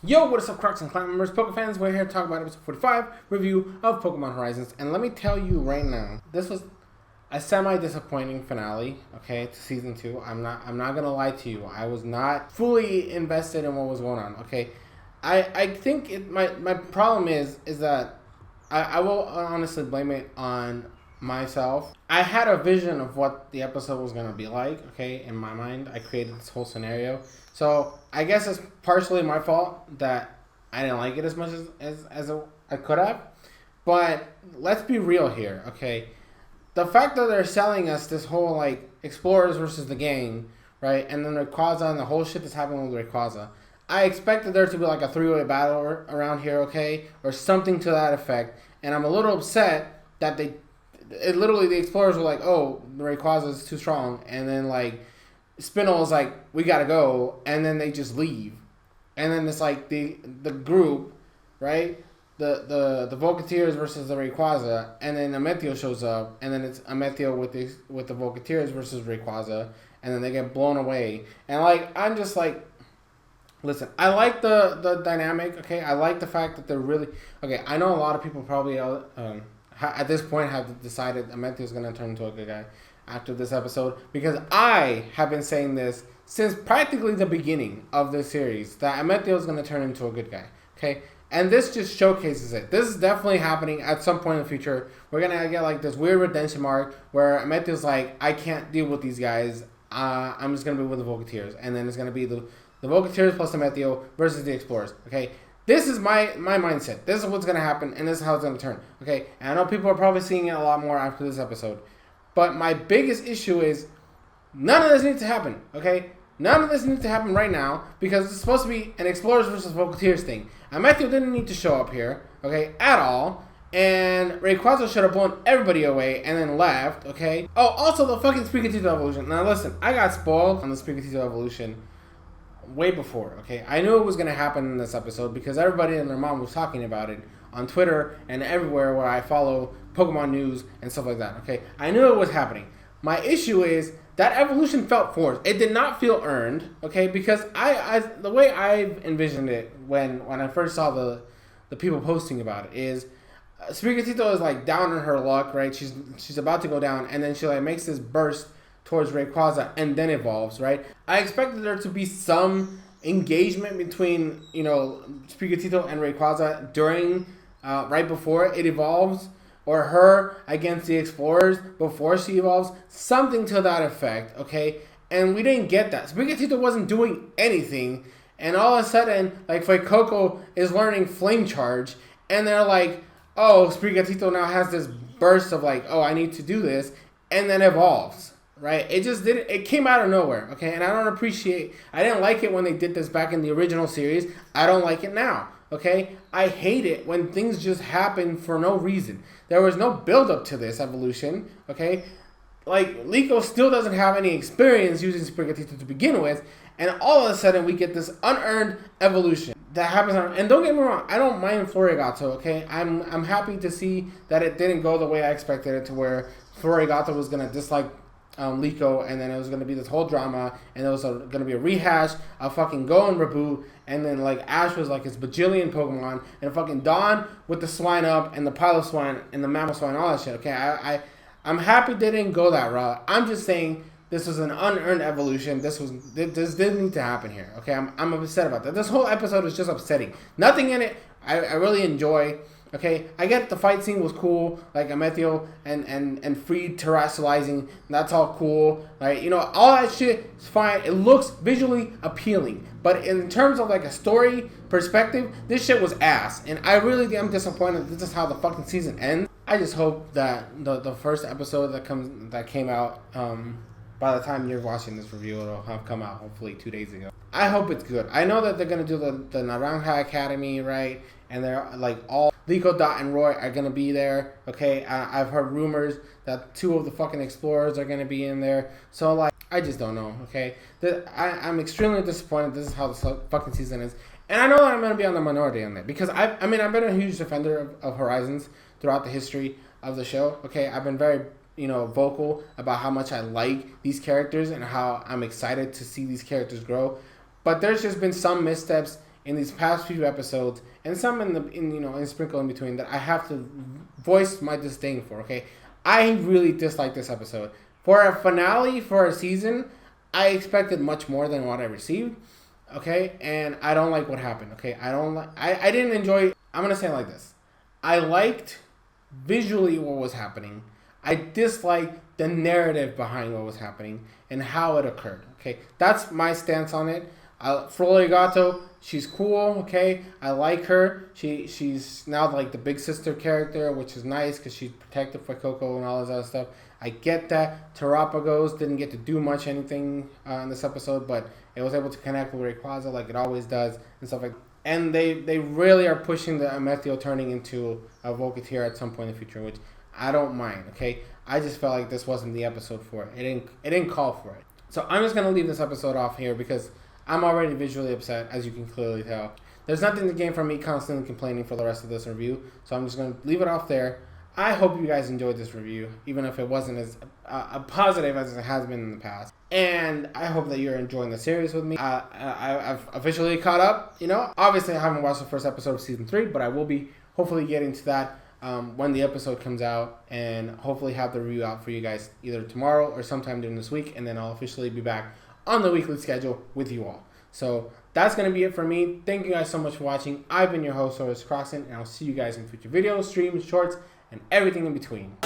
Yo, what is up, Crocs and Clan members, Poke fans? We're here to talk about episode 45 review of Pokemon Horizons. And let me tell you right now, this was a semi-disappointing finale, okay, to season 2. I'm not gonna lie to you. I was not fully invested in what was going on, okay. I think my problem is that I will honestly blame it on myself. I had a vision of what the episode was gonna be like, okay, in my mind. I created this whole scenario. So I guess it's partially my fault that I didn't like it as much as I could have. But let's be real here, okay? The fact that they're selling us this whole, like, Explorers versus the gang, right? And then Rayquaza and the whole shit that's happening with Rayquaza. I expected there to be, like, a three-way battle around here, okay? Or something to that effect. And I'm a little upset that literally the Explorers were like, oh, the Rayquaza is too strong. And then, like, Spinel is like, we gotta go, and then they just leave, and then it's like the group, right? The Volcateers versus the Rayquaza, and then Amethio shows up, and then it's Amethio with the Volcateers versus Rayquaza, and then they get blown away, and like I'm just like, listen, I like the dynamic, okay? I like the fact that they're really okay. I know a lot of people probably at this point have decided Amethio's gonna turn into a good guy after this episode, because I have been saying this since practically the beginning of this series, that Amethio is going to turn into a good guy, okay? And this just showcases it. This is definitely happening at some point in the future. We're going to get like this weird redemption arc where Amethio's like, I can't deal with these guys. I'm just going to be with the Volcateers. And then it's going to be the Volcateers plus Amethio versus the Explorers, okay? This is my mindset. This is what's going to happen, and this is how it's going to turn, okay? And I know people are probably seeing it a lot more after this episode. But my biggest issue is none of this needs to happen, okay? None of this needs to happen right now because it's supposed to be an Explorers versus Volcateers thing. Amethio didn't need to show up here, okay, at all. And Rayquaza should have blown everybody away and then left, okay? Oh, also the fucking Sprigatito evolution. Now listen, I got spoiled on the Sprigatito evolution way before, okay? I knew it was going to happen in this episode because everybody and their mom was talking about it on Twitter and everywhere where I follow Pokemon news and stuff like that, okay? I knew it was happening. My issue is that evolution felt forced. It did not feel earned, okay? Because I the way I envisioned it when I first saw the people posting about it is Sprigatito is like down on her luck, right? She's about to go down, and then she like makes this burst towards Rayquaza and then evolves, right? I expected there to be some engagement between, you know, Sprigatito and Rayquaza during right before it evolves, or her against the Explorers before she evolves, something to that effect, okay? And we didn't get that. Sprigatito wasn't doing anything, and all of a sudden, like, Fuecoco is learning Flame Charge, and they're like, oh, Sprigatito now has this burst of like, oh, I need to do this, and then evolves, right? It just didn't, it came out of nowhere, okay? And I didn't like it when they did this back in the original series. I don't like it now. Okay, I hate it when things just happen for no reason. There was no build up to this evolution. Okay, like Liko still doesn't have any experience using Sprigatito to begin with, and all of a sudden we get this unearned evolution that happens. And don't get me wrong, I don't mind Florigato. Okay, I'm happy to see that it didn't go the way I expected it to, where Florigato was gonna dislike Liko, and then it was going to be this whole drama, and it was going to be a rehash of fucking Go and reboot, and then like Ash was like his bajillion Pokemon, and fucking Dawn with the swine up, and the Piloswine, and the Mamoswine, all that shit, okay? I'm happy they didn't go that route. I'm just saying this was an unearned evolution. This didn't need to happen here, okay? I'm upset about that. This whole episode is just upsetting. Nothing in it I really enjoy. Okay, I get the fight scene was cool, like Amethio and Freed terrestrializing, that's all cool, right? You know, all that shit is fine. It looks visually appealing, but in terms of like a story perspective, this shit was ass, and I really am disappointed this is how the fucking season ends. I just hope that the first episode that came out, by the time you're watching this review, it'll have come out hopefully 2 days ago. I hope it's good. I know that they're gonna do the Naranja Academy, right? And they're like all Liko, Dot, and Roy are gonna be there. Okay, I've heard rumors that 2 of the fucking Explorers are gonna be in there. So like, I just don't know. Okay, I'm extremely disappointed. This is how the fucking season is, and I know that I'm gonna be on the minority on that because I've been a huge defender of Horizons throughout the history of the show. Okay, I've been very vocal about how much I like these characters and how I'm excited to see these characters grow. But there's just been some missteps in these past few episodes, and some in sprinkle in between, that I have to voice my disdain for. Okay, I really dislike this episode. For a finale for a season, I expected much more than what I received. Okay, and I don't like what happened. Okay, I didn't enjoy. I'm gonna say it like this. I liked visually what was happening. I disliked the narrative behind what was happening and how it occurred. Okay, that's my stance on it. Flor Gato, she's cool. Okay, I like her. She's now like the big sister character, which is nice because she's protective for Coco and all this other stuff. I get that. Terapagos didn't get to do much anything in this episode, but it was able to connect with Rayquaza like it always does and stuff like that. And they really are pushing the Amethio turning into a Volcateer at some point in the future, which I don't mind. Okay, I just felt like this wasn't the episode for it. It didn't call for it. So I'm just gonna leave this episode off here because I'm already visually upset, as you can clearly tell. There's nothing to gain from me constantly complaining for the rest of this review, so I'm just gonna leave it off there. I hope you guys enjoyed this review, even if it wasn't as positive as it has been in the past. And I hope that you're enjoying the series with me. I've officially caught up. Obviously I haven't watched the first episode of season 3, but I will be hopefully getting to that when the episode comes out, and hopefully have the review out for you guys either tomorrow or sometime during this week, and then I'll officially be back on the weekly schedule with you all. So that's going to be it for me. Thank you guys so much for watching. I've been your host, SoresanCrockxen, and I'll see you guys in future videos, streams, shorts, and everything in between.